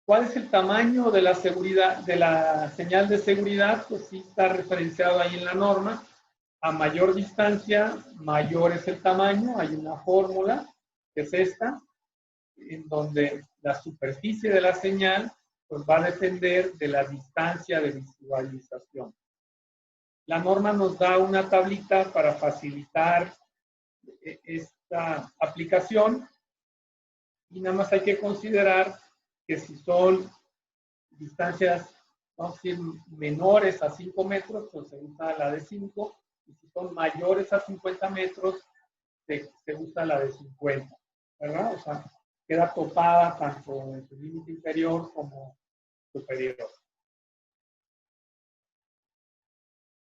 ¿Cuál es el tamaño de la seguridad, de la señal de seguridad? Pues sí está referenciado ahí en la norma. A mayor distancia, mayor es el tamaño. Hay una fórmula, que es esta, en donde la superficie de la señal pues va a depender de la distancia de visualización. La norma nos da una tablita para facilitar esta aplicación y nada más hay que considerar que si son distancias, vamos a decir, menores a 5 metros, pues se usa la de 5, y si son mayores a 50 metros, se usa la de 50, ¿verdad? O sea, queda topada tanto en su límite inferior como superior.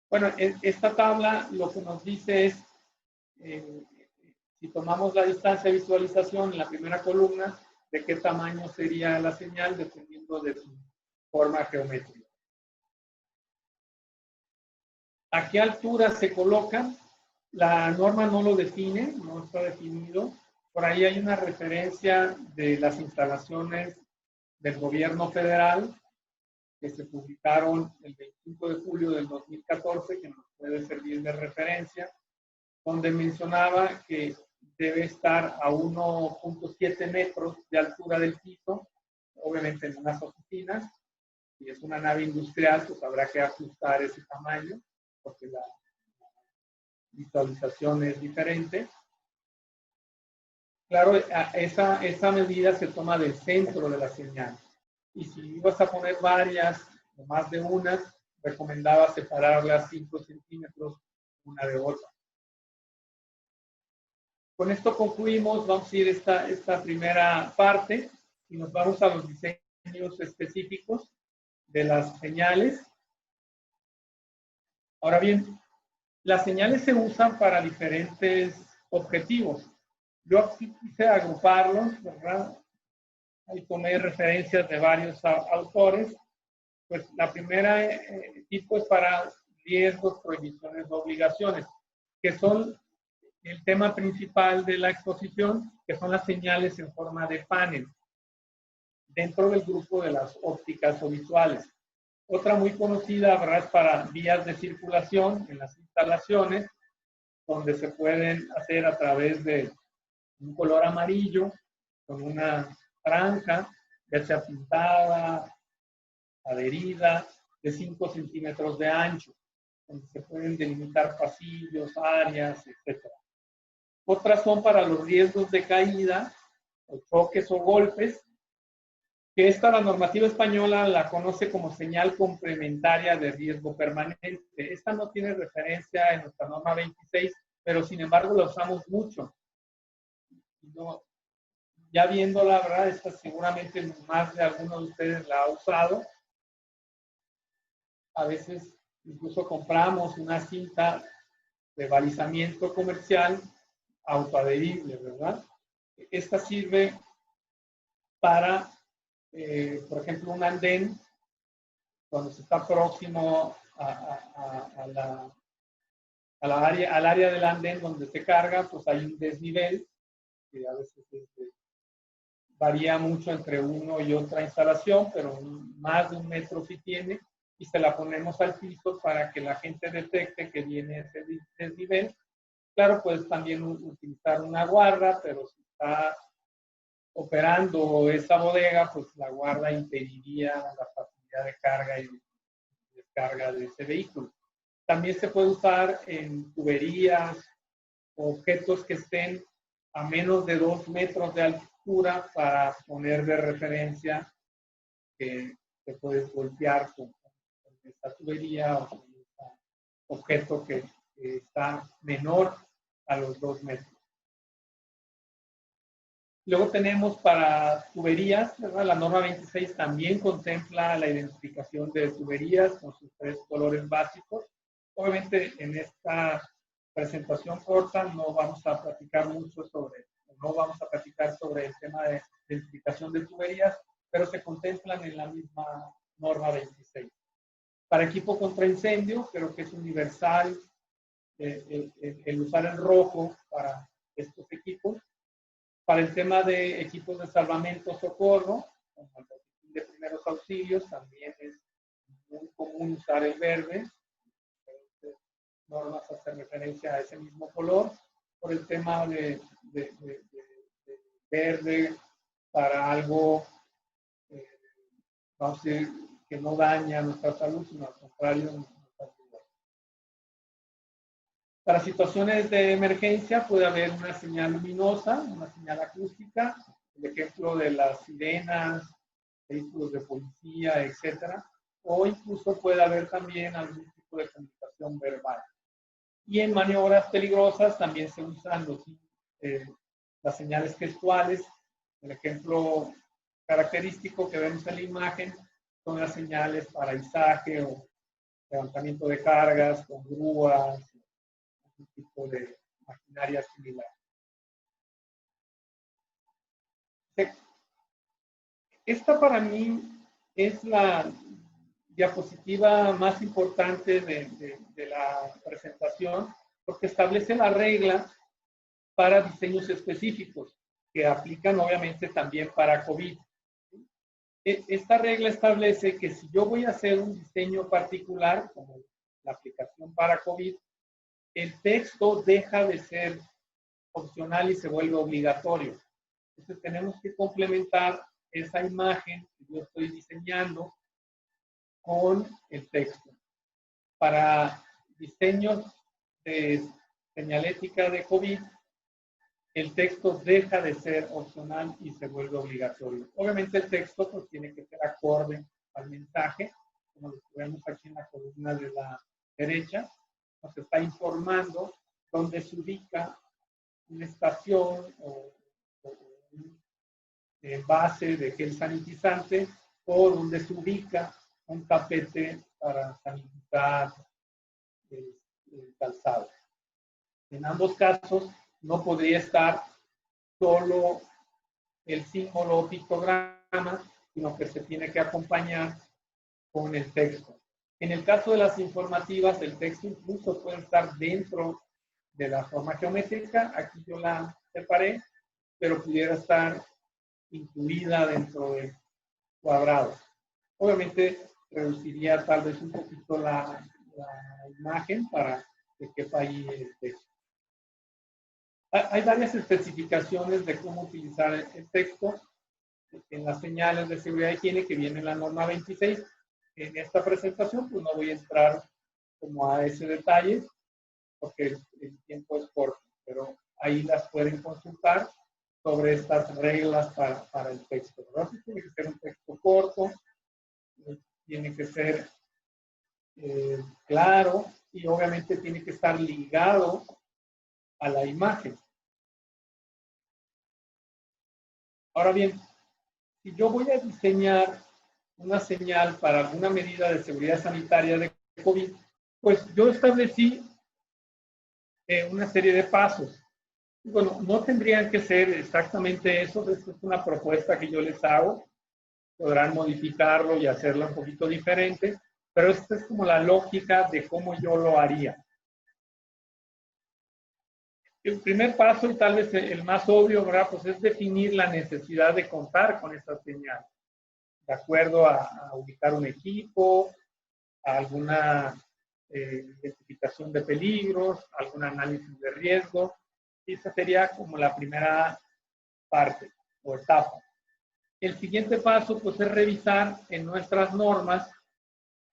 Bueno, esta tabla lo que nos dice es, si tomamos la distancia de visualización en la primera columna, de qué tamaño sería la señal dependiendo de su forma geométrica. ¿A qué altura se colocan? La norma no lo define, no está definido. Por ahí hay una referencia de las instalaciones del gobierno federal que se publicaron el 25 de julio del 2014, que nos puede servir de referencia, donde mencionaba que debe estar a 1.7 metros de altura del piso, obviamente en unas oficinas. Si es una nave industrial, pues habrá que ajustar ese tamaño, porque la visualización es diferente. Claro, esa medida se toma del centro de la señal. Y si ibas a poner varias o más de unas, recomendaba separarlas 5 centímetros una de otra. Con esto concluimos, vamos a ir esta primera parte y nos vamos a los diseños específicos de las señales. Ahora bien, las señales se usan para diferentes objetivos. Yo aquí quise agruparlos, ¿verdad? Ahí tomé referencias de varios autores. Pues la primera tipo es para riesgos, prohibiciones o obligaciones, que son el tema principal de la exposición, que son las señales en forma de panel, dentro del grupo de las ópticas o visuales. Otra muy conocida, ¿verdad?, es para vías de circulación en las instalaciones, donde se pueden hacer a través de un color amarillo, con una franja, ya sea pintada, adherida, de 5 centímetros de ancho, donde se pueden delimitar pasillos, áreas, etc. Otras son para los riesgos de caída, o choques o golpes, que la normativa española la conoce como señal complementaria de riesgo permanente. Esta no tiene referencia en nuestra norma 26, pero sin embargo la usamos mucho. No, ya viéndola, ¿verdad? Esta seguramente más de alguno de ustedes la ha usado. A veces incluso compramos una cinta de balizamiento comercial autoadherible, ¿verdad? Esta sirve para, por ejemplo, un andén, cuando se está próximo al área del andén donde se carga, pues hay un desnivel, que a veces varía mucho entre uno y otra instalación, pero más de 1 metro sí tiene, y se la ponemos al piso para que la gente detecte que viene ese desnivel. Claro, puedes también utilizar una guarda, pero si está operando esa bodega, pues la guarda impediría la facilidad de carga y descarga de ese vehículo. También se puede usar en tuberías, objetos que estén a menos de 2 metros de altura, para poner de referencia que te puedes golpear con esta tubería o con este objeto que está menor a los 2 metros. Luego tenemos para tuberías, ¿verdad? La norma 26 también contempla la identificación de tuberías con sus 3 colores básicos. Obviamente en esta presentación corta no vamos a platicar sobre el tema de identificación de tuberías, pero se contemplan en la misma norma 26. Para equipo contra incendio, creo que es universal el usar el rojo para estos equipos. Para el tema de equipos de salvamento, socorro, como el botiquín de auxilios también es muy común usar el verde. Normas hacen referencia a ese mismo color por el tema de verde para algo, vamos a decir, que no daña nuestra salud, sino al contrario, nuestra salud. Para situaciones de emergencia puede haber una señal luminosa, una señal acústica, el ejemplo de las sirenas, vehículos de policía, etcétera, o incluso puede haber también algún tipo de comunicación verbal. Y en maniobras peligrosas también se usan las señales gestuales. El ejemplo característico que vemos en la imagen son las señales para izaje o levantamiento de cargas con grúas, un tipo de maquinaria similar. Esta para mí es la diapositiva más importante de la presentación, porque establece la regla para diseños específicos que aplican obviamente también para COVID. Esta regla establece que si yo voy a hacer un diseño particular, como la aplicación para COVID, el texto deja de ser opcional y se vuelve obligatorio. Entonces tenemos que complementar esa imagen que yo estoy diseñando con el texto. Para diseños de señalética de COVID, el texto deja de ser opcional y se vuelve obligatorio. Obviamente el texto pues tiene que ser acorde al mensaje, como lo vemos aquí en la columna de la derecha, nos está informando dónde se ubica una estación o un envase de gel sanitizante o donde se ubica un tapete para sanitizar el calzado. En ambos casos no podría estar solo el símbolo o pictograma, sino que se tiene que acompañar con el texto. En el caso de las informativas, el texto incluso puede estar dentro de la forma geométrica. Aquí yo la separé, pero pudiera estar incluida dentro del cuadrado. Obviamente reduciría tal vez un poquito la imagen para que quepa ahí el texto. Hay varias especificaciones de cómo utilizar el texto en las señales de seguridad y higiene que viene en la norma 26. En esta presentación pues no voy a entrar como a ese detalle porque el tiempo es corto, pero ahí las pueden consultar sobre estas reglas para el texto, ¿verdad? Tiene que ser un texto corto, tiene que ser claro y obviamente tiene que estar ligado a la imagen. Ahora bien, si yo voy a diseñar una señal para alguna medida de seguridad sanitaria de COVID, pues yo establecí una serie de pasos. Bueno, no tendrían que ser exactamente eso, esto es una propuesta que yo les hago, podrán modificarlo y hacerlo un poquito diferente, pero esta es como la lógica de cómo yo lo haría. El primer paso, y tal vez el más obvio, ¿verdad? Pues es definir la necesidad de contar con esta señal, de acuerdo a ubicar un equipo, a alguna identificación de peligros, algún análisis de riesgo. Y esa sería como la primera parte o etapa. El siguiente paso, pues, es revisar en nuestras normas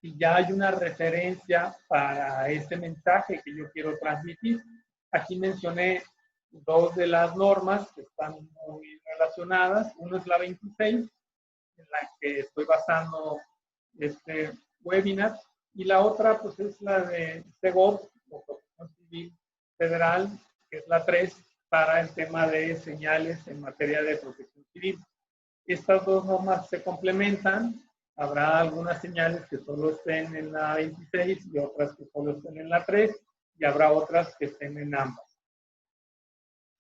si ya hay una referencia para ese mensaje que yo quiero transmitir. Aquí mencioné dos de las normas que están muy relacionadas. Uno es la 26, en la que estoy basando este webinar, y la otra pues es la de CEGOV, o Protección Civil Federal, que es la 3, para el tema de señales en materia de protección civil. Estas dos normas se complementan. Habrá algunas señales que solo estén en la 26 y otras que solo estén en la 3, y habrá otras que estén en ambas.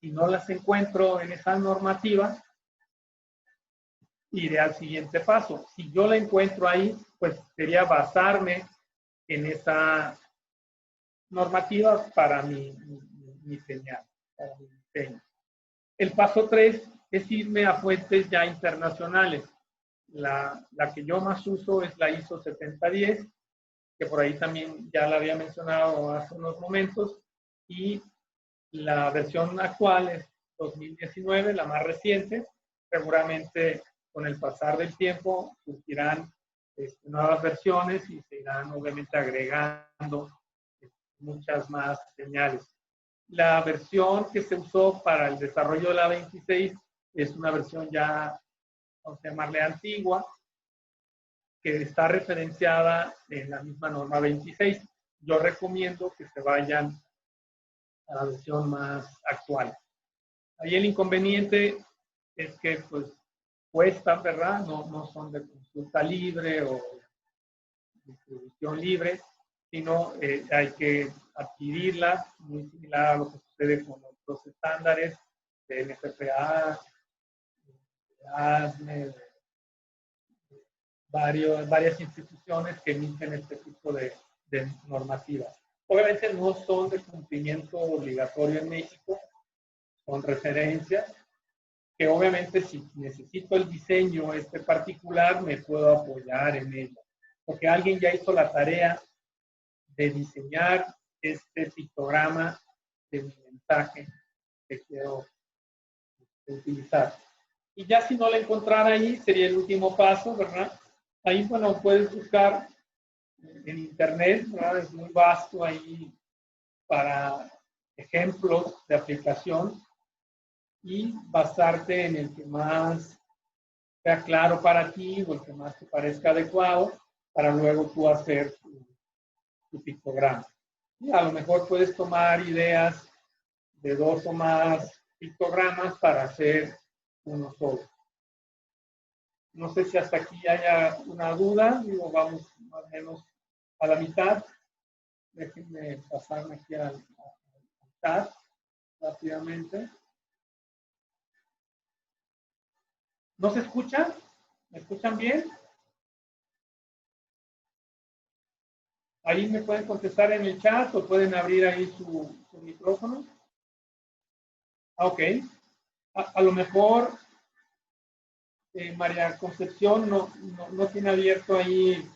Si no las encuentro en esa normativa, iré al siguiente paso. Si yo la encuentro ahí, pues sería basarme en esa normativa para mi señal, para mi diseño. El paso 3 es irme a fuentes ya internacionales. La que yo más uso es la ISO 7010, que por ahí también ya la había mencionado hace unos momentos, y la versión actual es 2019, la más reciente. Seguramente con el pasar del tiempo surgirán nuevas versiones y se irán obviamente agregando muchas más señales. La versión que se usó para el desarrollo de la 26 es una versión ya, vamos a llamarle antigua, que está referenciada en la misma norma 26. Yo recomiendo que se vayan a la versión más actual. Ahí el inconveniente es que pues cuestan, ¿verdad? No son de consulta libre o distribución libre, sino hay que adquirirlas, muy similar a lo que sucede con otros estándares de NFPA, de ASME, varias instituciones que emiten este tipo de normativas. Obviamente no son de cumplimiento obligatorio en México, son referencias, que obviamente si necesito el diseño particular, me puedo apoyar en ello. Porque alguien ya hizo la tarea de diseñar este pictograma de mi mensaje que quiero utilizar. Y ya si no la encontrara ahí, sería el último paso, ¿verdad? Ahí, bueno, puedes buscar en internet, ¿verdad? Es muy vasto ahí para ejemplos de aplicación y basarte en el que más sea claro para ti o el que más te parezca adecuado para luego tú hacer tu pictograma. Y a lo mejor puedes tomar ideas de 2 o más pictogramas para hacer uno solo. No sé si hasta aquí haya una duda, digo, vamos más o menos a la mitad. Déjenme pasarme aquí al chat rápidamente. ¿No se escucha? ¿Me escuchan bien? Ahí me pueden contestar en el chat o pueden abrir ahí su micrófono. Ok. A lo mejor María Concepción no tiene abierto ahí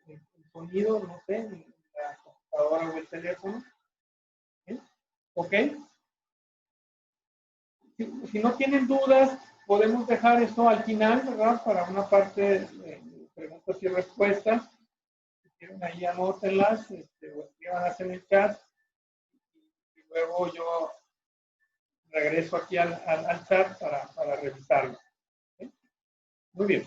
el sonido, no sé, en la computadora o el teléfono. ¿Sí? Ok. Si no tienen dudas, podemos dejar eso al final, ¿verdad? Para una parte de preguntas y respuestas. Si quieren ahí anótenlas o escribanlas en el chat. Y luego yo regreso aquí al chat para revisarlo. ¿Sí? Muy bien.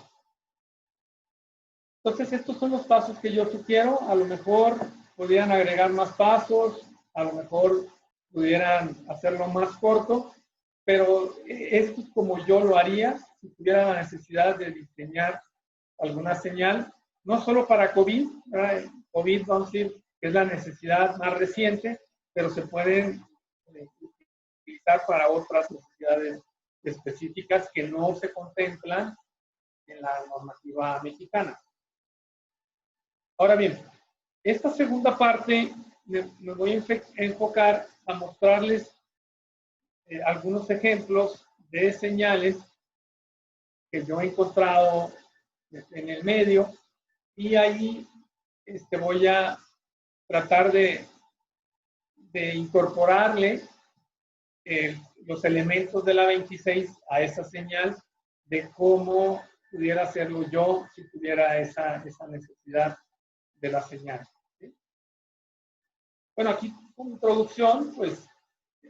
Entonces, estos son los pasos que yo sugiero. A lo mejor podrían agregar más pasos, a lo mejor pudieran hacerlo más corto, pero esto es como yo lo haría si tuviera la necesidad de diseñar alguna señal, no solo para COVID, ¿verdad? COVID, vamos a decir, que es la necesidad más reciente, pero se pueden utilizar para otras necesidades específicas que no se contemplan en la normativa mexicana. Ahora bien, esta segunda parte me voy a enfocar a mostrarles algunos ejemplos de señales que yo he encontrado en el medio y ahí voy a tratar de incorporarle los elementos de la 26 a esa señal de cómo pudiera hacerlo yo si tuviera esa necesidad de la señal. ¿Sí? Bueno, aquí como introducción, pues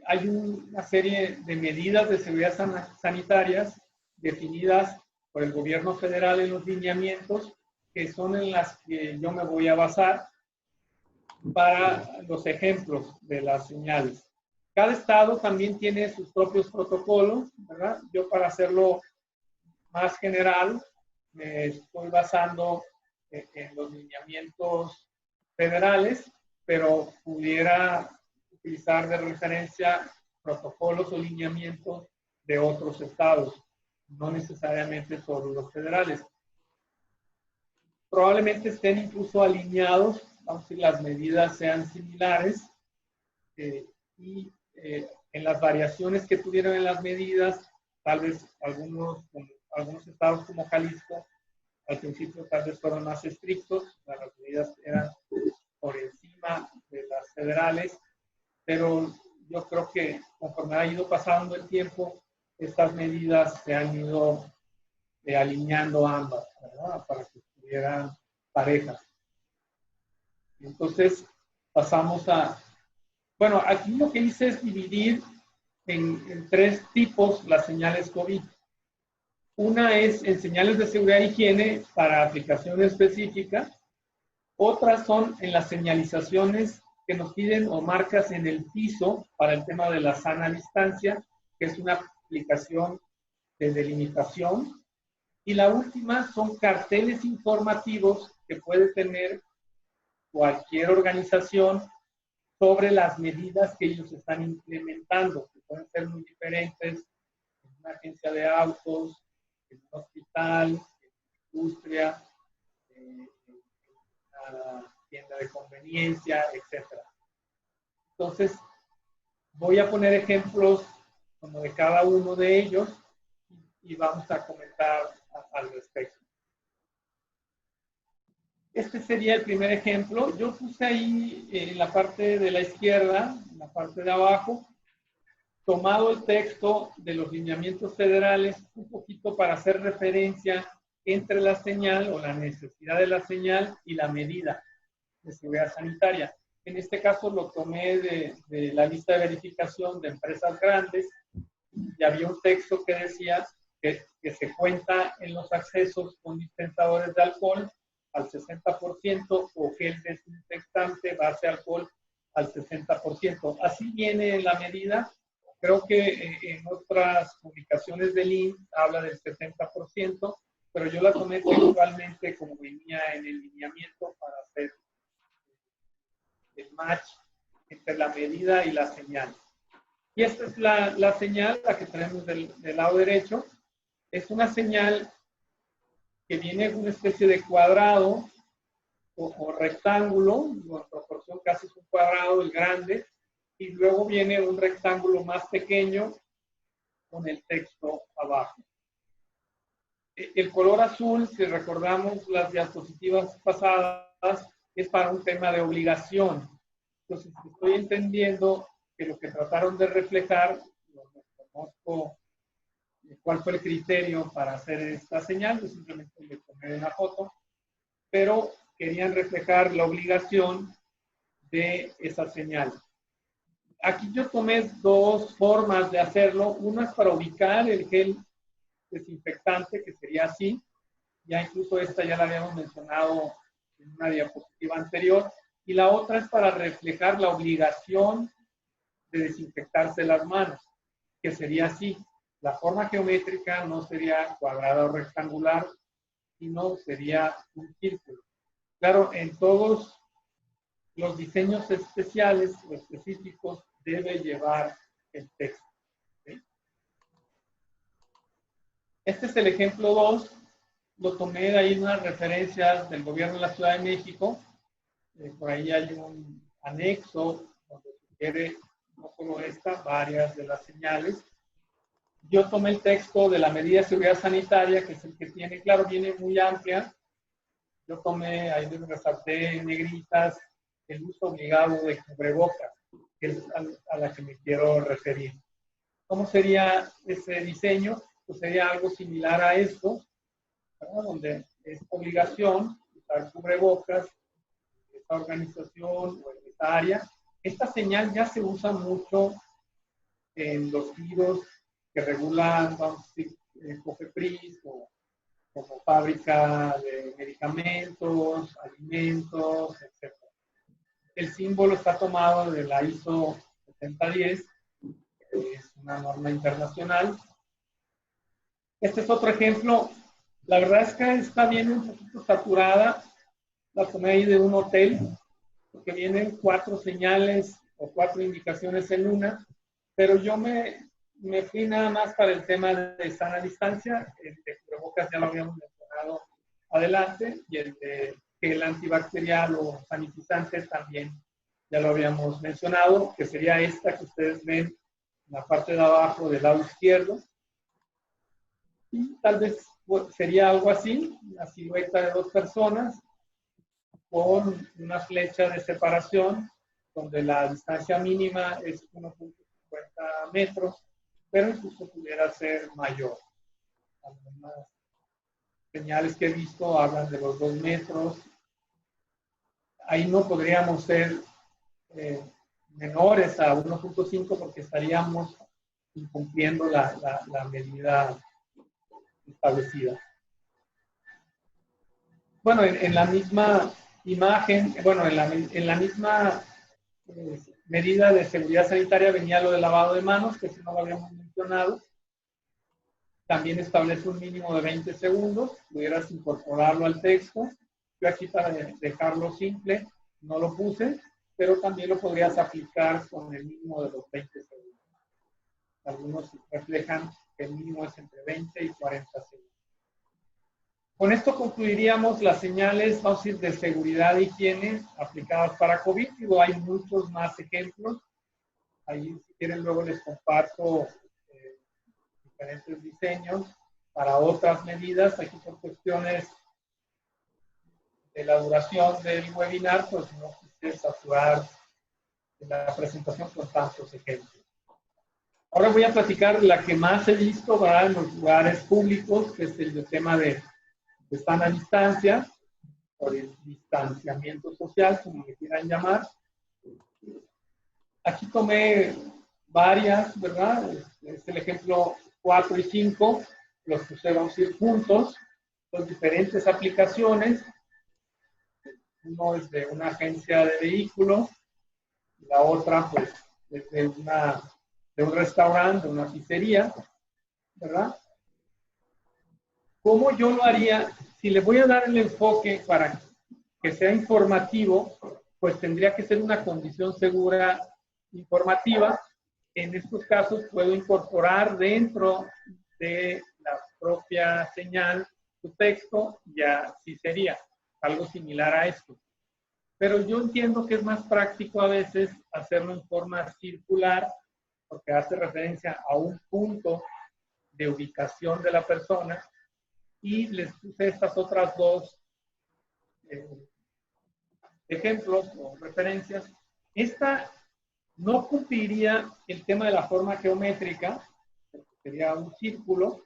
hay una serie de medidas de seguridad sanitarias definidas por el gobierno federal en los lineamientos, que son en las que yo me voy a basar para los ejemplos de las señales. Cada estado también tiene sus propios protocolos, ¿verdad? Yo para hacerlo más general me estoy basando en los lineamientos federales, pero pudiera utilizar de referencia protocolos o lineamientos de otros estados, no necesariamente solo los federales. Probablemente estén incluso alineados, vamos a decir, las medidas sean similares y en las variaciones que tuvieron en las medidas, tal vez algunos, como algunos estados como Jalisco, al principio tal vez fueron más estrictos, las medidas eran por encima de las federales, pero yo creo que conforme ha ido pasando el tiempo, estas medidas se han ido alineando ambas, ¿verdad? Para que estuvieran parejas. Entonces, pasamos a... Bueno, aquí lo que hice es dividir en tres tipos las señales COVID. Una es en señales de seguridad e higiene para aplicación específica. Otras son en las señalizaciones que nos piden o marcas en el piso para el tema de la sana distancia, que es una aplicación de delimitación. Y la última son carteles informativos que puede tener cualquier organización sobre las medidas que ellos están implementando, que pueden ser muy diferentes en una agencia de autos, en un hospital, en una industria, en una tienda de conveniencia, etc. Entonces, voy a poner ejemplos como de cada uno de ellos y vamos a comentar al respecto. Este sería el primer ejemplo. Yo puse ahí en la parte de la izquierda, en la parte de abajo, tomado el texto de los lineamientos federales un poquito para hacer referencia entre la señal o la necesidad de la señal y la medida de seguridad sanitaria. En este caso lo tomé de la lista de verificación de empresas grandes y había un texto que decía que se cuenta en los accesos con dispensadores de alcohol al 60% o gel desinfectante base alcohol al 60%. Así viene la medida. Creo que en otras publicaciones del INS habla del 70%, pero yo la tomé textualmente como venía en el lineamiento para hacer el match entre la medida y la señal. Y esta es la señal, la que tenemos del lado derecho. Es una señal que viene en una especie de cuadrado o rectángulo, en proporción casi es un cuadrado, el grande, y luego viene un rectángulo más pequeño con el texto abajo. El color azul, si recordamos las diapositivas pasadas, es para un tema de obligación. Entonces, estoy entendiendo que lo que trataron de reflejar, no conozco cuál fue el criterio para hacer esta señal, yo simplemente le tomé una foto, pero querían reflejar la obligación de esa señal. Aquí yo tomé dos formas de hacerlo. Una es para ubicar el gel desinfectante, que sería así. Ya incluso esta ya la habíamos mencionado en una diapositiva anterior. Y la otra es para reflejar la obligación de desinfectarse las manos, que sería así. La forma geométrica no sería cuadrada o rectangular, sino sería un círculo. Claro, en todos los diseños especiales o específicos debe llevar el texto. ¿Sí? Este es el ejemplo 2. Lo tomé de ahí unas referencias del gobierno de la Ciudad de México. Por ahí hay un anexo donde sugiere no solo esta, varias de las señales. Yo tomé el texto de la medida de seguridad sanitaria, que es el que tiene, claro, viene muy amplia. Yo tomé, ahí les resalté en negritas, el uso obligado de cubrebocas, que es a la que me quiero referir. ¿Cómo sería ese diseño? Pues sería algo similar a esto, ¿verdad? Donde es obligación usar cubrebocas, esta organización o en esta área. Esta señal ya se usa mucho en los giros que regulan, vamos a decir, COFEPRIS o como fábrica de medicamentos, alimentos, etc. El símbolo está tomado de la ISO 7010, que es una norma internacional. Este es otro ejemplo. La verdad es que esta viene un poquito saturada. La tomé ahí de un hotel, porque vienen 4 señales o 4 indicaciones en una, pero yo me fui nada más para el tema de sana distancia. El de cubrebocas ya lo habíamos mencionado adelante, y el de gel antibacterial o sanitizante también ya lo habíamos mencionado, que sería esta que ustedes ven en la parte de abajo del lado izquierdo. Y tal vez pues, sería algo así, una silueta de dos personas con una flecha de separación, donde la distancia mínima es 1.50 metros, pero incluso pudiera ser mayor. Algunas señales que he visto hablan de los 2 metros. Ahí no podríamos ser menores a 1.5 porque estaríamos incumpliendo la medida establecida. Bueno, en la misma imagen, bueno, en la misma medida de seguridad sanitaria venía lo del lavado de manos, que si no lo habíamos mencionado. También establece un mínimo de 20 segundos, pudieras incorporarlo al texto. Yo aquí para dejarlo simple no lo puse, pero también lo podrías aplicar con el mínimo de los 20 segundos. Algunos reflejan que el mínimo es entre 20 y 40 segundos. Con esto concluiríamos las señales, vamos a decir, de seguridad e higiene aplicadas para COVID. Digo, hay muchos más ejemplos. Ahí, si quieren, luego les comparto diferentes diseños para otras medidas. Aquí por cuestiones de la duración del webinar, pues no quise saturar la presentación con tantos ejemplos. Ahora voy a platicar la que más he visto, ¿verdad?, en los lugares públicos, que es el tema de sana distancia, o el distanciamiento social, como le quieran llamar. Aquí tomé varias, ¿verdad? Es el ejemplo 4 y 5, los puse, vamos a ir juntos, son diferentes aplicaciones. Uno es de una agencia de vehículos, la otra, pues, es de un restaurante, de una pizzería, ¿verdad? ¿Cómo yo lo haría? Si le voy a dar el enfoque para que sea informativo, pues tendría que ser una condición segura informativa. En estos casos puedo incorporar dentro de la propia señal su texto, ya sí sería algo similar a esto. Pero yo entiendo que es más práctico a veces hacerlo en forma circular, porque hace referencia a un punto de ubicación de la persona, y les puse estas otras dos ejemplos o referencias. Esta no cumpliría el tema de la forma geométrica, sería un círculo,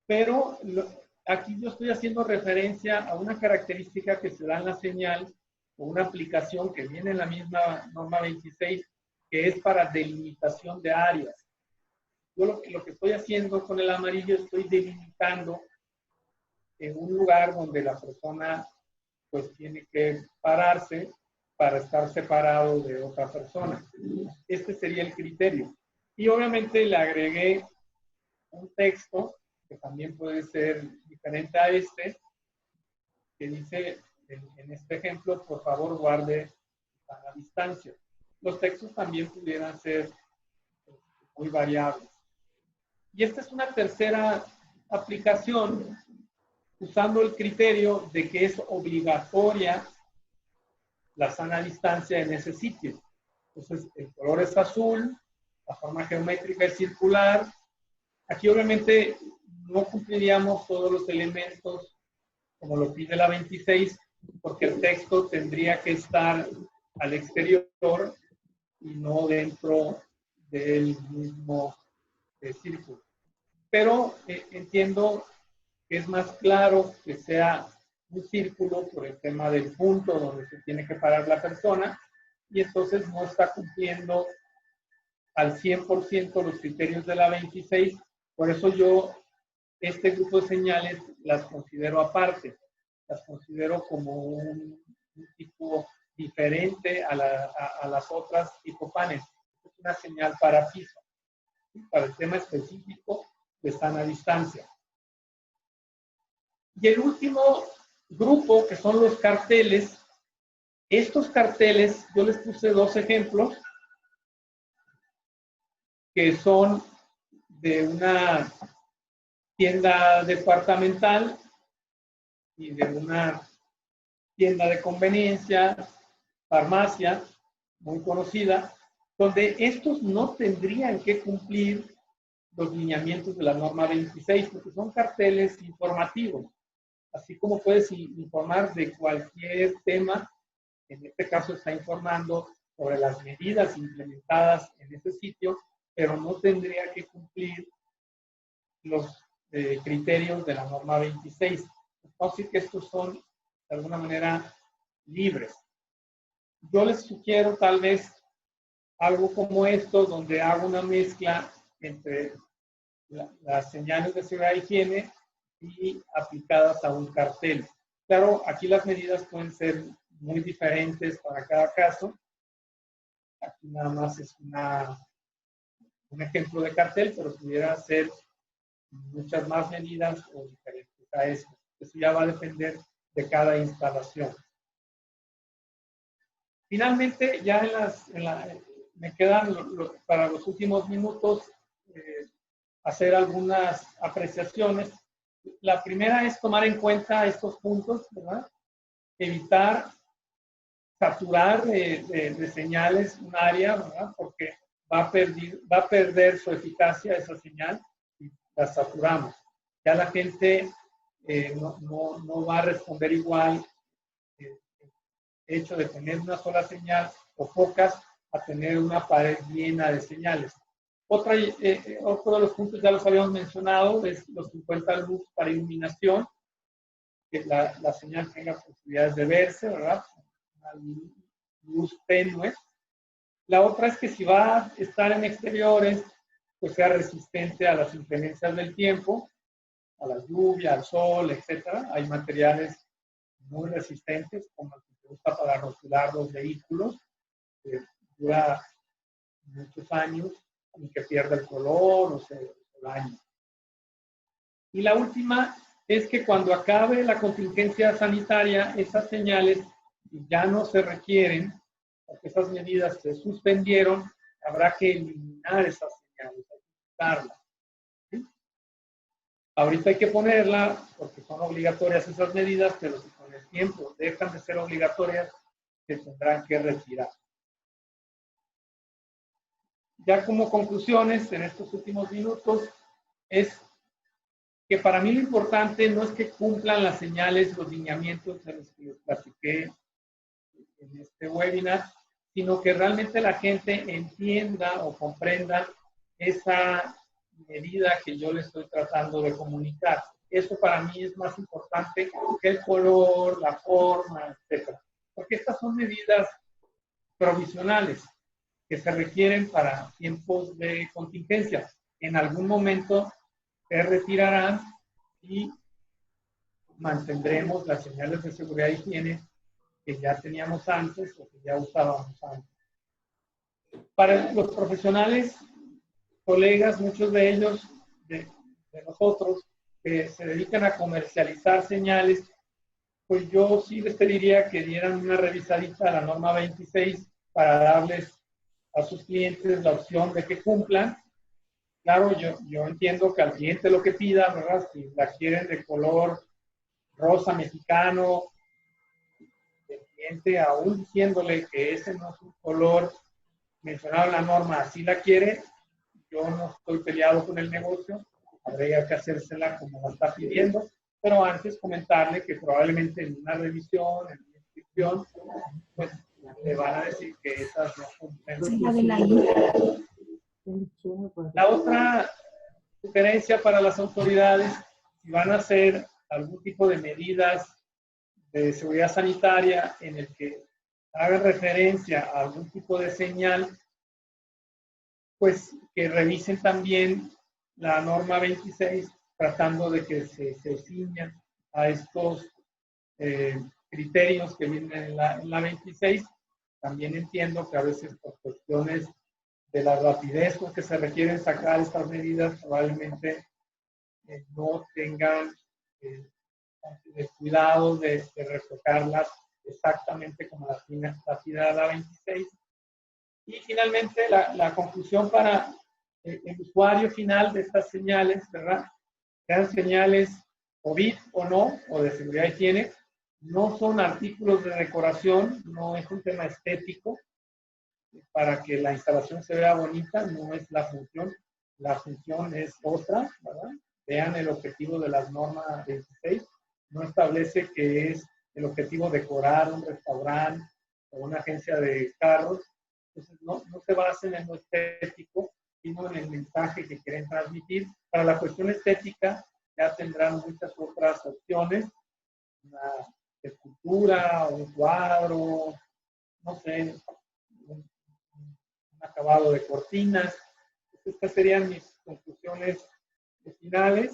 pero aquí yo estoy haciendo referencia a una característica que se da en la señal o una aplicación que viene en la misma norma 26, que es para delimitación de áreas. Yo lo que estoy haciendo con el amarillo, estoy delimitando en un lugar donde la persona pues tiene que pararse para estar separado de otra persona. Este sería el criterio. Y obviamente le agregué un texto que también puede ser diferente a este, que dice en este ejemplo, por favor guarde a la distancia. Los textos también pudieran ser muy variables. Y esta es una tercera aplicación usando el criterio de que es obligatoria la sana distancia en ese sitio. Entonces, el color es azul, la forma geométrica es circular. Aquí obviamente no cumpliríamos todos los elementos como lo pide la 26, porque el texto tendría que estar al exterior y no dentro del mismo círculo. Pero entiendo que es más claro que sea un círculo por el tema del punto donde se tiene que parar la persona, y entonces no está cumpliendo al 100% los criterios de la 26. Por eso yo este grupo de señales las considero aparte, las considero como un tipo diferente a las otras hipopanes. Es una señal para piso, para el tema específico de sana distancia. Y el último grupo, que son los carteles. Estos carteles, yo les puse dos ejemplos, que son de una tienda departamental y de una tienda de conveniencia, farmacia, muy conocida, donde estos no tendrían que cumplir los lineamientos de la norma 26, porque son carteles informativos. Así como puedes informar de cualquier tema, en este caso está informando sobre las medidas implementadas en ese sitio, pero no tendría que cumplir los criterios de la norma 26. Así que estos son, de alguna manera, libres. Yo les sugiero tal vez algo como esto, donde hago una mezcla entre las señales de seguridad e higiene y aplicadas a un cartel. Claro, aquí las medidas pueden ser muy diferentes para cada caso. Aquí nada más es un ejemplo de cartel, pero pudiera ser muchas más medidas o diferentes a eso. Eso ya va a depender de cada instalación. Finalmente, ya me quedan para los últimos minutos hacer algunas apreciaciones. La primera es tomar en cuenta estos puntos, ¿verdad? Evitar saturar de señales un área, ¿verdad? Porque va a perder su eficacia esa señal y la saturamos. Ya la gente no va a responder igual el hecho de tener una sola señal o pocas a tener una pared llena de señales. Otro de los puntos ya los habíamos mencionado, es los 50 luz para iluminación, que la señal tenga posibilidades de verse, ¿verdad? Una luz tenue. La otra es que si va a estar en exteriores, pues sea resistente a las inclemencias del tiempo, a la lluvia, al sol, etc. Hay materiales muy resistentes, como el que se usa para rotular los vehículos, que dura muchos años y que pierde el color o se daña. Y la última es que cuando acabe la contingencia sanitaria, esas señales ya no se requieren, porque esas medidas se suspendieron, habrá que eliminar esas señales, hay que quitarlas. ¿Sí? Ahorita hay que ponerla porque son obligatorias esas medidas, pero si con el tiempo dejan de ser obligatorias, se tendrán que retirar. Ya como conclusiones en estos últimos minutos es que para mí lo importante no es que cumplan las señales, los lineamientos de los que les platiqué en este webinar, sino que realmente la gente entienda o comprenda esa medida que yo le estoy tratando de comunicar. Eso para mí es más importante que el color, la forma, etc. Porque estas son medidas provisionales que se requieren para tiempos de contingencia. En algún momento se retirarán y mantendremos las señales de seguridad y higiene que ya teníamos antes o que ya usábamos antes. Para los profesionales, colegas, muchos de ellos, de nosotros, que se dedican a comercializar señales, pues yo sí les pediría que dieran una revisadita a la norma 26 para darles a sus clientes la opción de que cumplan. Claro, yo entiendo que al cliente lo que pida, ¿verdad? Si la quieren de color rosa mexicano, el cliente aún diciéndole que ese no es un color mencionado en la norma, así la quiere, yo no estoy peleado con el negocio, habría que hacérsela como la está pidiendo, pero antes comentarle que probablemente en una revisión, en una inscripción, pues le van a decir que esas no cumplen. La otra sugerencia para las autoridades, si van a hacer algún tipo de medidas de seguridad sanitaria en el que hagan referencia a algún tipo de señal, pues que revisen también la norma 26, tratando de que se ciñan a estos criterios que vienen en la 26. También entiendo que a veces por cuestiones de la rapidez con que se requieren sacar estas medidas, probablemente no tengan el cuidado de reflejarlas exactamente como la pide la 26. Y finalmente, la conclusión para el usuario final de estas señales, ¿verdad? Sean señales COVID o no, o de seguridad y higiene, no son artículos de decoración, no es un tema estético, para que la instalación se vea bonita, no es la función. la función es otra, ¿verdad? Vean el objetivo de las normas 16. No establece que es el objetivo decorar un restaurante o una agencia de carros. Entonces, no se basen en lo estético, sino en el mensaje que quieren transmitir. Para la cuestión estética, ya tendrán muchas otras opciones. Una escultura, un cuadro, no sé, un acabado de cortinas. Estas serían mis conclusiones finales.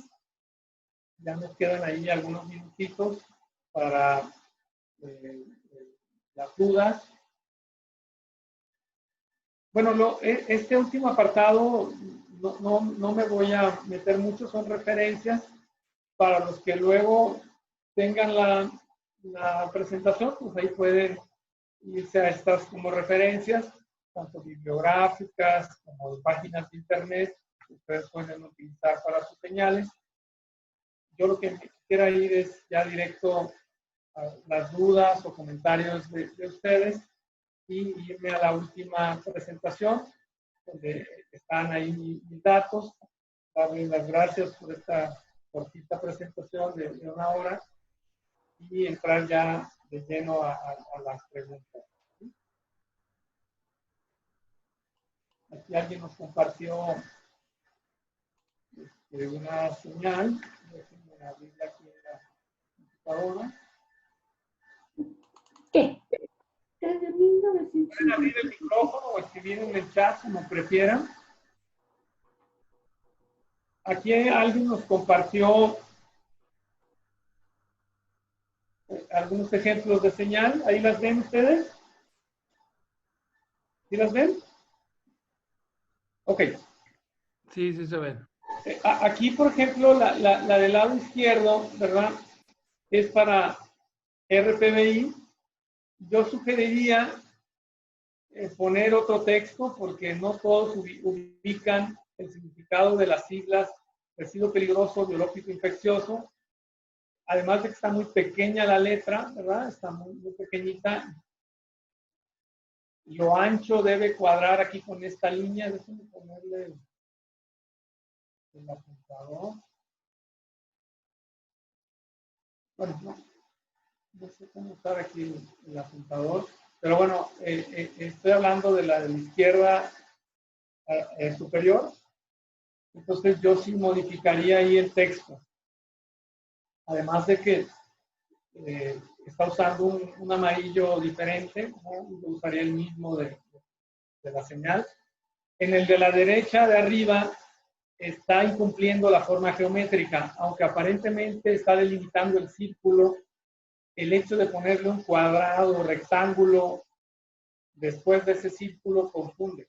Ya nos quedan ahí algunos minutitos para las dudas. Bueno, este último apartado no me voy a meter mucho, son referencias para los que luego tengan la presentación, pues ahí pueden irse a estas como referencias, tanto bibliográficas como de páginas de internet, que ustedes pueden utilizar para sus señales. Yo lo que quisiera ir es ya directo a las dudas o comentarios de ustedes y irme a la última presentación, donde están ahí mis datos. Darles las gracias por esta cortita presentación de una hora y entrar ya de lleno a las preguntas. Aquí alguien nos compartió una señal. Déjenme abrirla aquí en la computadora. ¿Qué? Desde 1950. Pueden abrir el micrófono o escribir en el chat, como prefieran. Aquí alguien nos compartió algunos ejemplos de señal. ¿Ahí las ven ustedes? ¿Sí las ven? Ok. Sí, sí se ven. Aquí, por ejemplo, la del lado izquierdo, ¿verdad? Es para RPBI. Yo sugeriría poner otro texto porque no todos ubican el significado de las siglas residuo peligroso, biológico infeccioso. Además de que está muy pequeña la letra, ¿verdad? Está muy pequeñita. Lo ancho debe cuadrar aquí con esta línea. Déjenme ponerle el apuntador. Bueno, no sé cómo usar aquí el apuntador. Pero bueno, estoy hablando de la izquierda superior. Entonces yo sí modificaría ahí el texto. Además de que está usando un amarillo diferente, ¿no? Yo usaría el mismo de la señal. En el de la derecha de arriba está incumpliendo la forma geométrica, aunque aparentemente está delimitando el círculo. El hecho de ponerle un cuadrado o rectángulo después de ese círculo confunde.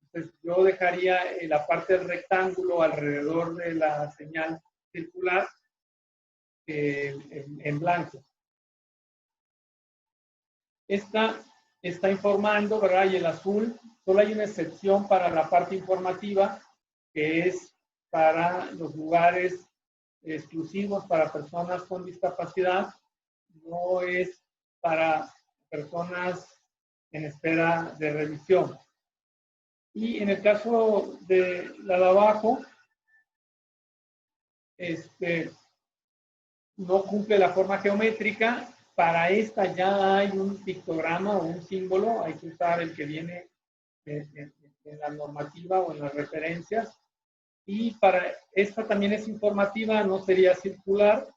Entonces yo dejaría la parte del rectángulo alrededor de la señal circular en blanco. Esta está informando, ¿verdad? Y el azul, solo hay una excepción para la parte informativa, que es para los lugares exclusivos para personas con discapacidad, no es para personas en espera de revisión. Y en el caso de la de abajo, no cumple la forma geométrica. Para esta ya hay un pictograma o un símbolo, hay que usar el que viene en la normativa o en las referencias. Y para esta también es informativa, no sería circular,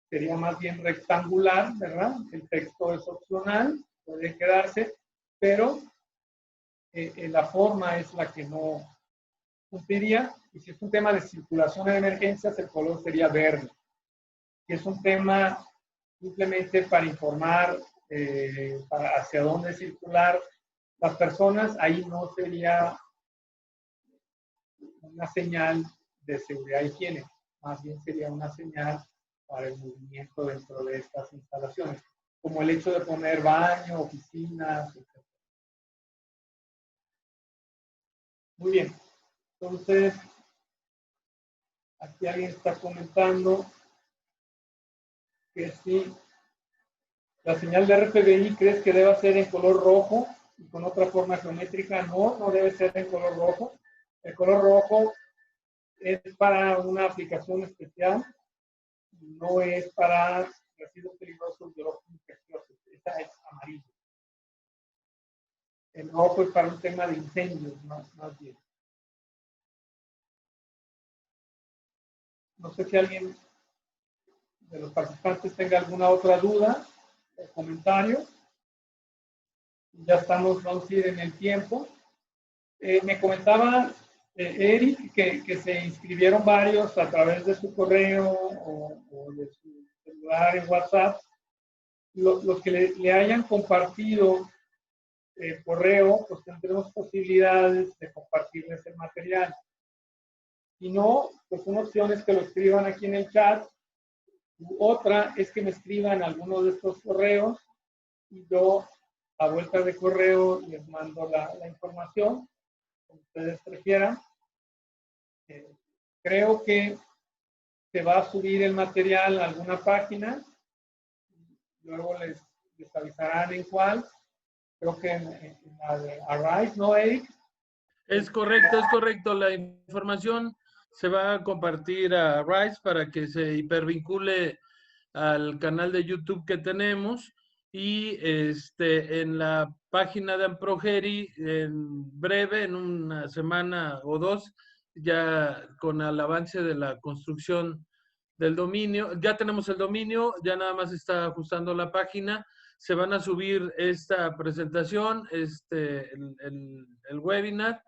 sería más bien rectangular, ¿verdad? El texto es opcional, puede quedarse, pero la forma es la que no cumpliría. Y si es un tema de circulación en emergencias, el color sería verde. Si es un tema simplemente para informar hacia dónde circular las personas, ahí no sería una señal de seguridad y higiene, más bien sería una señal para el movimiento dentro de estas instalaciones, como el hecho de poner baño, oficinas, etc. Muy bien, entonces, aquí alguien está comentando que si la señal de RPBI crees que debe ser en color rojo y con otra forma geométrica. No debe ser en color rojo. El color rojo es para una aplicación especial, no es para residuos peligrosos biológicos infecciosos. Esta es amarillo. El rojo es para un tema de incendios, más bien. No sé si alguien de los participantes tenga alguna otra duda o comentario. Ya vamos a ir en el tiempo. Me comentaba Eric que se inscribieron varios a través de su correo o de su celular en WhatsApp. Los que le hayan compartido el correo, pues tendremos posibilidades de compartirles el material. Si no, pues una opción es que lo escriban aquí en el chat. Otra es que me escriban algunos de estos correos y yo a vuelta de correo les mando la información, como ustedes prefieran. Creo que se va a subir el material a alguna página, luego les avisarán en cuál. Creo que en la de Arise, ¿no, Eric? Es correcto. La información se va a compartir a Rise para que se hipervincule al canal de YouTube que tenemos y en la página de Amprogeri en breve, en una semana o dos, ya con el avance de la construcción del dominio. Ya tenemos el dominio, ya nada más está ajustando la página. Se van a subir esta presentación, el webinar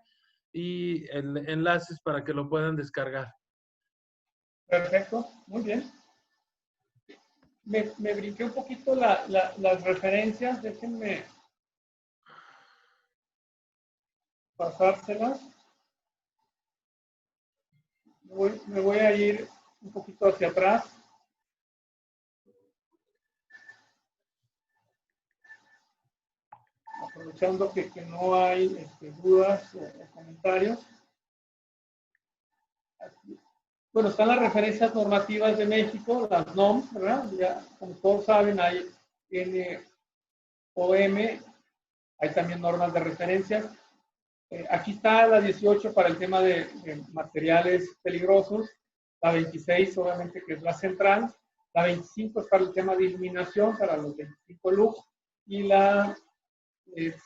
y enlaces para que lo puedan descargar. Perfecto, muy bien. Me brinqué un poquito las referencias, déjenme pasárselas. Me voy a ir un poquito hacia atrás. Aprovechando que no hay dudas o comentarios. Aquí. Bueno, están las referencias normativas de México, las NOM, ¿verdad? Ya, como todos saben, hay NOM, hay también normas de referencias. Aquí está la 18 para el tema de materiales peligrosos, la 26 obviamente que es la central, la 25 es para el tema de iluminación, para los 25 lux, y la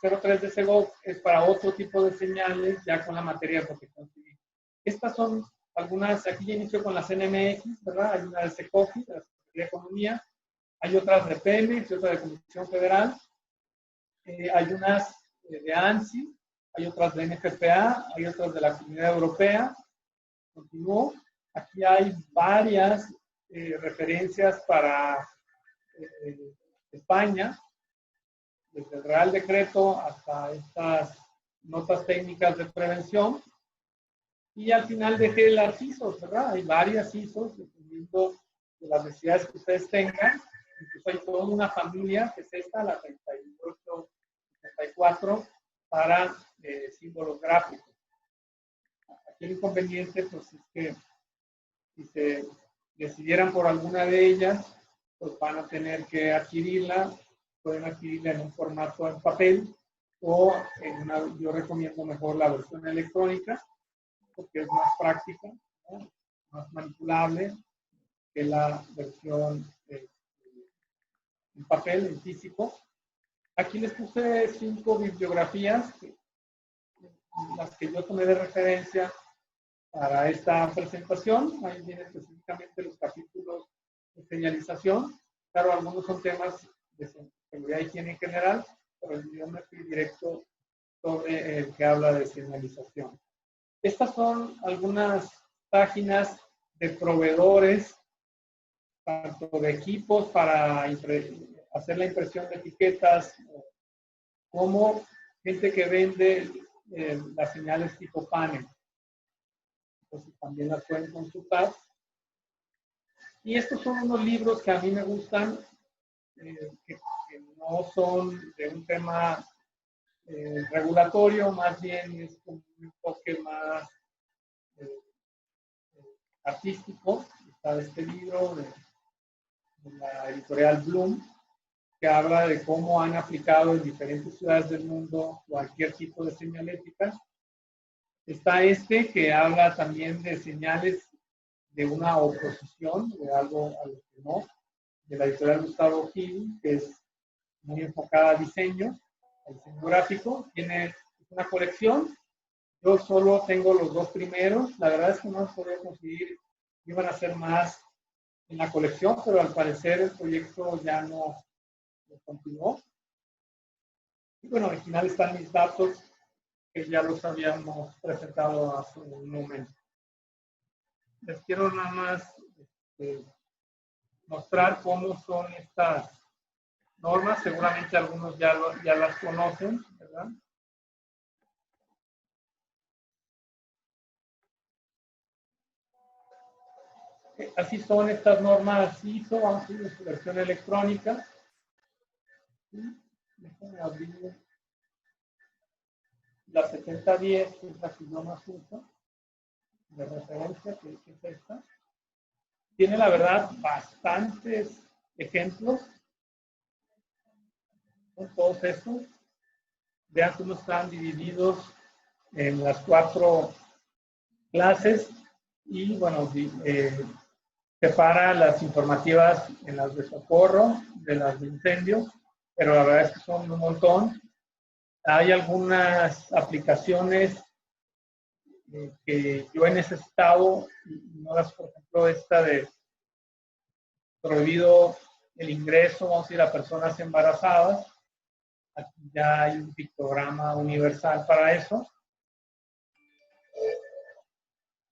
03 de SEGOV es para otro tipo de señales ya con la materia de protección civil. Estas son algunas, aquí ya inicio con las NMX, ¿verdad? Hay una de SECOFI, de la Secretaría de Economía, hay otras de Pemex y otra de Comisión Federal, hay unas de ANSI, hay otras de NFPA, hay otras de la Comunidad Europea. Continúo. Aquí hay varias referencias para España, desde el Real Decreto hasta estas notas técnicas de prevención. Y al final dejé las ISOs, ¿verdad? Hay varias ISOs, dependiendo de las necesidades que ustedes tengan. Incluso hay toda una familia, que es esta, la 38, 34, para símbolos gráficos. Aquí el inconveniente, pues, es que si se decidieran por alguna de ellas, pues van a tener que adquirirla, pueden adquirirla en un formato en papel o yo recomiendo mejor la versión electrónica, porque es más práctica, ¿no? Más manipulable que la versión en papel, en físico. Aquí les puse 5 bibliografías, las que yo tomé de referencia para esta presentación. Ahí vienen específicamente los capítulos de señalización. Claro, algunos son temas de seguridad y higiene en general, pero yo me fui directo sobre el que habla de señalización. Estas son algunas páginas de proveedores, tanto de equipos para hacer la impresión de etiquetas, como gente que vende las señales tipo panel. Entonces también las pueden consultar. Y estos son unos libros que a mí me gustan, que no son de un tema regulatorio, más bien es un enfoque más artístico. Está este libro de la editorial Bloom, que habla de cómo han aplicado en diferentes ciudades del mundo cualquier tipo de señalética. Está este que habla también de señales de una oposición, de algo a lo que no, de la editorial Gustavo Gil, que es muy enfocada a diseño gráfico. Tiene una colección. Yo solo tengo los dos primeros. La verdad es que no los podía conseguir. Iban a ser más en la colección, pero al parecer el proyecto ya no continuó. Y bueno, al final están mis datos, que ya los habíamos presentado hace un momento. Les quiero nada más mostrar cómo son estas normas. Seguramente algunos ya las conocen, ¿verdad? Así son estas normas ISO, vamos a ir en su versión electrónica. Déjenme abrir la 7010, que es la que yo más uso, de referencia, que es esta. Tiene, la verdad, bastantes ejemplos. Son todos estos. Vean cómo están divididos en las 4 clases y, bueno, separa las informativas en las de socorro, de las de incendio, pero la verdad es que son un montón. Hay algunas aplicaciones que yo he necesitado, y no las, por ejemplo, esta de prohibido el ingreso, vamos a decir, a personas embarazadas. Aquí ya hay un pictograma universal para eso.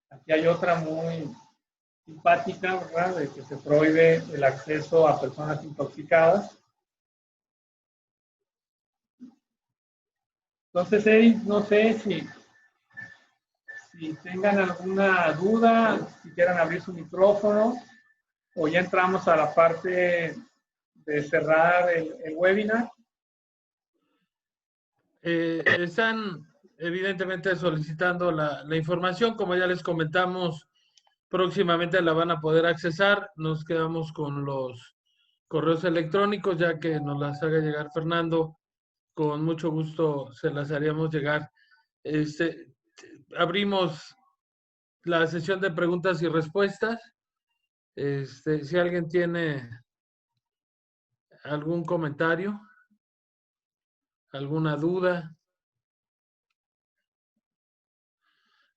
Aquí hay otra muy simpática, ¿verdad? De que se prohíbe el acceso a personas intoxicadas. Entonces, Eric, no sé si tengan alguna duda, si quieran abrir su micrófono, o ya entramos a la parte de cerrar el webinar. Están evidentemente solicitando la información, como ya les comentamos, próximamente la van a poder accesar. Nos quedamos con los correos electrónicos, ya que nos las haga llegar Fernando, con mucho gusto se las haríamos llegar. Abrimos la sesión de preguntas y respuestas. Si alguien tiene algún comentario, alguna duda,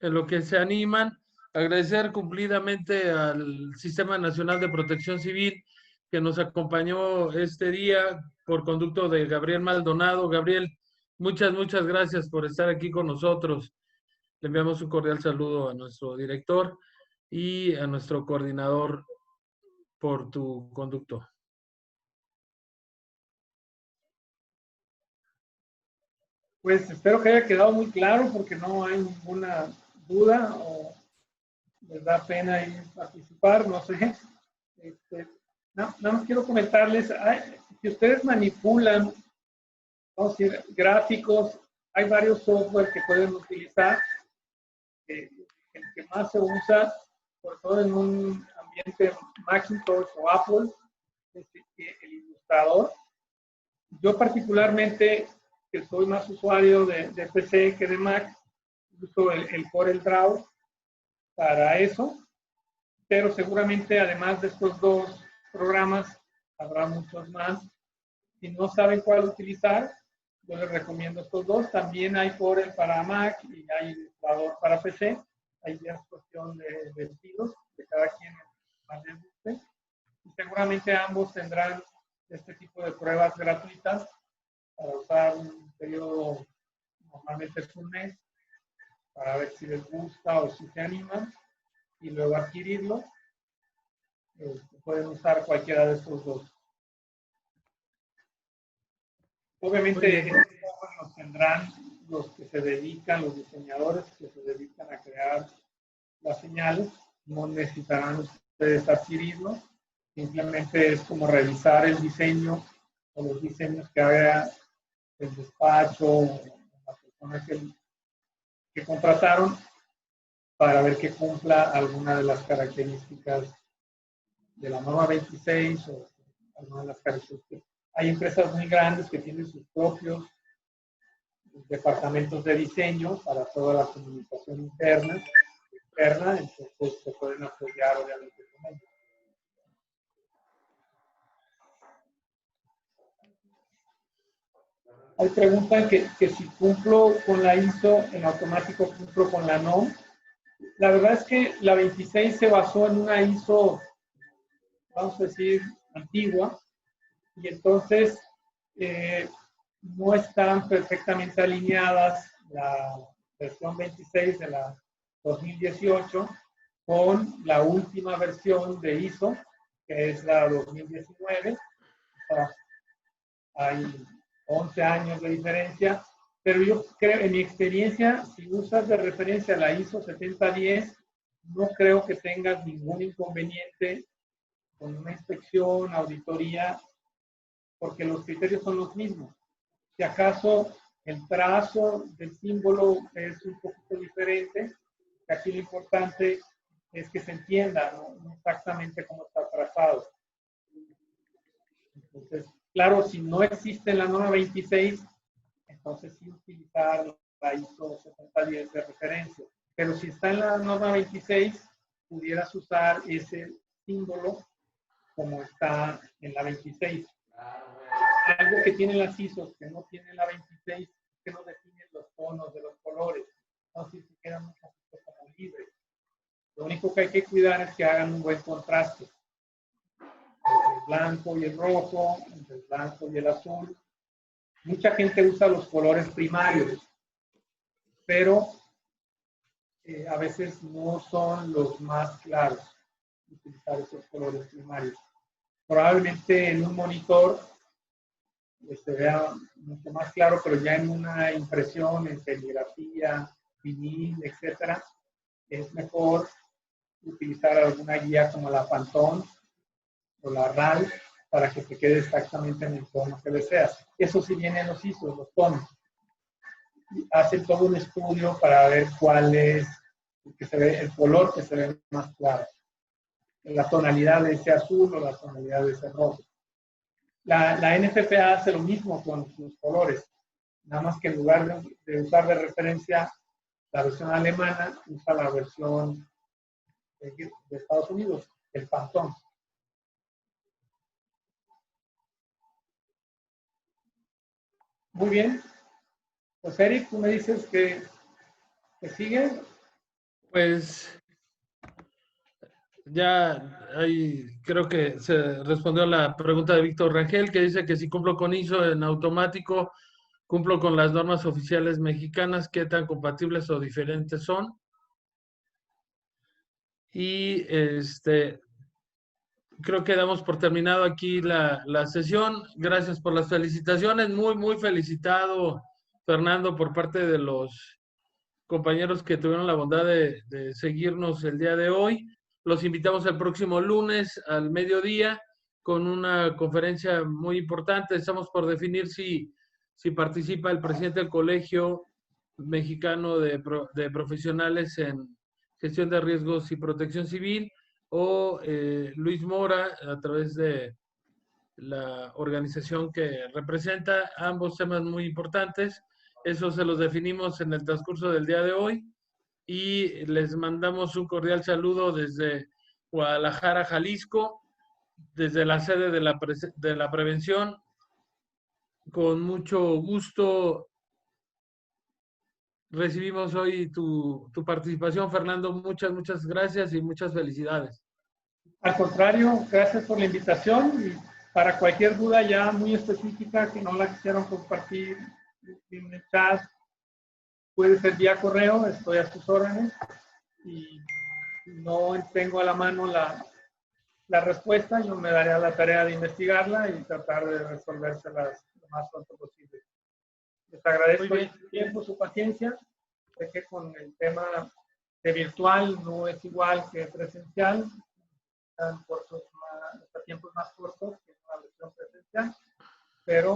en lo que se animan, agradecer cumplidamente al Sistema Nacional de Protección Civil que nos acompañó este día por conducto de Gabriel Maldonado. Gabriel, muchas gracias por estar aquí con nosotros. Le enviamos un cordial saludo a nuestro director y a nuestro coordinador por tu conducto. Pues espero que haya quedado muy claro, porque no hay ninguna duda o les da pena ir a participar, no sé. Nada más quiero comentarles, si ustedes manipulan, vamos a decir, gráficos, hay varios software que pueden utilizar. El que más se usa, sobre todo en un ambiente Macintosh o Apple, es el Illustrator. Yo particularmente, que soy más usuario de PC que de Mac, uso el CorelDRAW para eso, pero seguramente además de estos dos programas habrá muchos más. Si no saben cuál utilizar, yo les recomiendo estos dos. También hay Corel para Mac y hay Illustrator para PC. Ahí ya es cuestión de estilos, de cada quien más les guste. Y seguramente ambos tendrán este tipo de pruebas gratuitas para usar un periodo, normalmente es un mes, para ver si les gusta o si se animan, y luego adquirirlo. Pueden usar cualquiera de estos dos. Obviamente, los tendrán los que se dedican, los diseñadores que se dedican a crear las señales. No necesitarán ustedes adquirirlo. Simplemente es como revisar el diseño o los diseños que haga el despacho o la persona que contrataron, para ver que cumpla alguna de las características de la norma 26 o alguna de las características. Hay empresas muy grandes que tienen sus propios departamentos de diseño para toda la comunicación interna, externa, entonces se pueden apoyar obviamente con ellos. Hay preguntas que si cumplo con la ISO, en automático cumplo con la NOM. La verdad es que la 26 se basó en una ISO, vamos a decir, antigua, y entonces no están perfectamente alineadas la versión 26 de la 2018 con la última versión de ISO, que es la 2019. O sea, hay 11 años de diferencia, pero yo creo, en mi experiencia, si usas de referencia la ISO 7010, no creo que tengas ningún inconveniente con una inspección, auditoría, porque los criterios son los mismos. Si acaso el trazo del símbolo es un poquito diferente, aquí lo importante es que se entienda, no exactamente cómo está trazado. Entonces, claro, si no existe la norma 26, entonces sí utilizar la ISO 7010 de referencia. Pero si está en la norma 26, pudieras usar ese símbolo como está en la 26. Algo que tienen las ISOs que no tiene la 26 es que no definen los tonos de los colores. Entonces se quedan un poquito como libres. Lo único que hay que cuidar es que hagan un buen contraste entre el blanco y el rojo, entre el blanco y el azul. Mucha gente usa los colores primarios, pero a veces no son los más claros utilizar esos colores primarios. Probablemente en un monitor se vea mucho más claro, pero ya en una impresión, en serigrafía, vinil, etcétera, es mejor utilizar alguna guía como la Pantone o la RAL para que te quede exactamente en el tono que deseas. Eso sí viene en los ISOs, los tonos. Hacen todo un estudio para ver cuál es el color que se ve más claro. La tonalidad de ese azul o la tonalidad de ese rojo. La NFPA hace lo mismo con sus colores, nada más que en lugar de usar de referencia la versión alemana, usa la versión de Estados Unidos, el Pantone. Muy bien. Pues Eric, tú me dices que sigue. Pues ya ahí creo que se respondió la pregunta de Víctor Rangel, que dice que si cumplo con ISO en automático, cumplo con las normas oficiales mexicanas, ¿qué tan compatibles o diferentes son? Y creo que damos por terminado aquí la sesión. Gracias por las felicitaciones. Muy felicitado, Fernando, por parte de los compañeros que tuvieron la bondad de seguirnos el día de hoy. Los invitamos el próximo lunes al mediodía con una conferencia muy importante. Estamos por definir si participa el presidente del Colegio Mexicano de Profesionales en Gestión de Riesgos y Protección Civil o Luis Mora a través de la organización que representa. Ambos temas muy importantes. Eso se los definimos en el transcurso del día de hoy y les mandamos un cordial saludo desde Guadalajara, Jalisco, desde la sede de la prevención. Con mucho gusto recibimos hoy tu participación, Fernando. Muchas gracias y muchas felicidades. Al contrario, gracias por la invitación y para cualquier duda ya muy específica que no la quisieron compartir en el chat, puede ser vía correo, estoy a sus órdenes y no tengo a la mano la respuesta, yo me daré a la tarea de investigarla y tratar de resolvérselas lo más pronto posible. Les agradezco su tiempo, su paciencia. Sé que con el tema de virtual no es igual que presencial, están tiempos más cortos que una versión presencial, pero